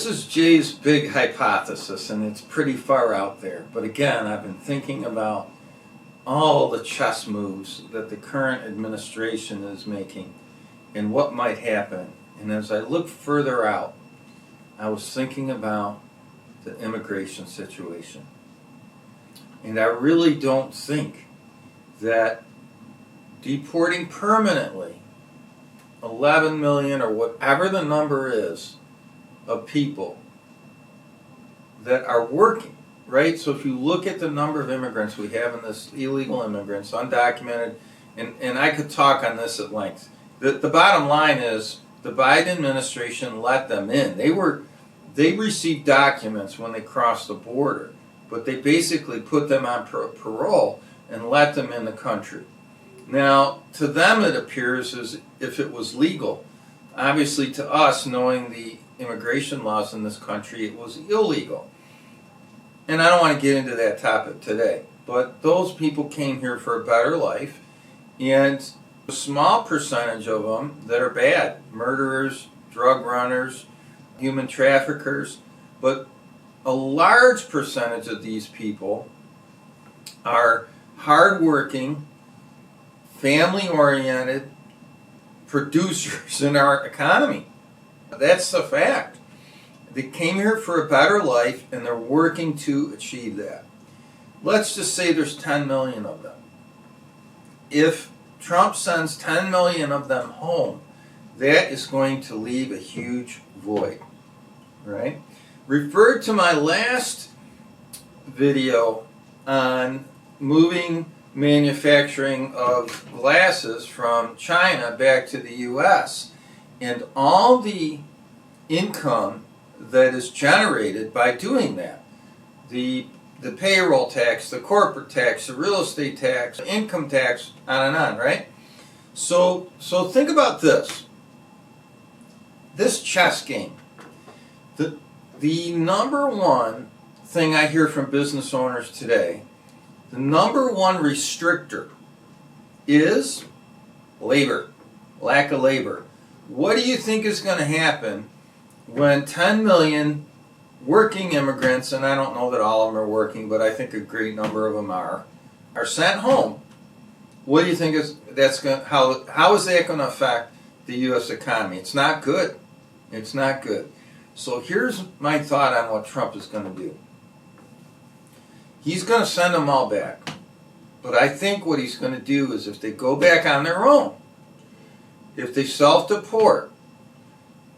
This is Jay's big hypothesis, and it's pretty far out there. But again, I've been thinking about all the chess moves that the current administration is making and what might happen. And as I look further out, I was thinking about the immigration situation. And I really don't think that deporting permanently 11 million or whatever the number is of people that are working, right? So if you look at the number of immigrants we have in this, illegal immigrants, undocumented, and I could talk on this at length. The bottom line is the Biden administration let them in. They received documents when they crossed the border, but they basically put them on parole and let them in the country. Now, to them it appears as if it was legal. Obviously to us, knowing the immigration laws in this country, it was illegal. And I don't want to get into that topic today, but those people came here for a better life, and a small percentage of them that are bad, murderers, drug runners, human traffickers, but a large percentage of these people are hardworking, family-oriented producers in our economy. That's the fact. They came here for a better life, and they're working to achieve that. Let's just say there's 10 million of them. If Trump sends 10 million of them home, that is going to leave a huge void, right? Refer to my last video on moving manufacturing of glasses from China back to the U.S. and all the income that is generated by doing that. The payroll tax, the corporate tax, the real estate tax, the income tax, on and on, right? So think about this. This chess game. The number one thing I hear from business owners today, the number one restrictor is labor, lack of labor. What do you think is going to happen when 10 million working immigrants, and I don't know that all of them are working, but I think a great number of them are sent home? What do you think how is that going to affect the U.S. economy? It's not good. It's not good. So here's my thought on what Trump is going to do. He's going to send them all back. But I think what he's going to do is if they go back on their own, if they self-deport,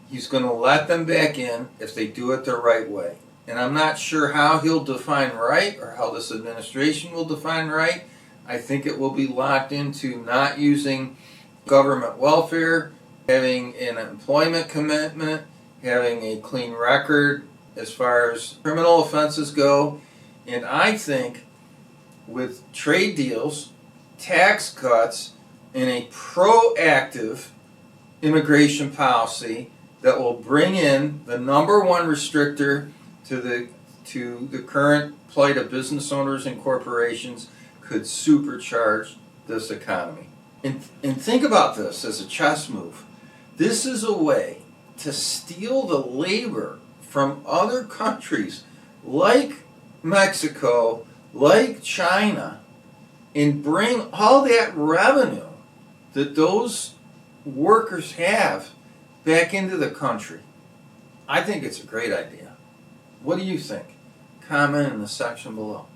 he's going to let them back in if they do it the right way. And I'm not sure how he'll define right or how this administration will define right. I think it will be locked into not using government welfare, having an employment commitment, having a clean record as far as criminal offenses go. And I think with trade deals, tax cuts, and a proactive immigration policy that will bring in the number one restrictor to the current plight of business owners and corporations could supercharge this economy. And think about this as a chess move. This is a way to steal the labor from other countries like Mexico, like China, and bring all that revenue that those workers have back into the country. I think it's a great idea. What do you think? Comment in the section below.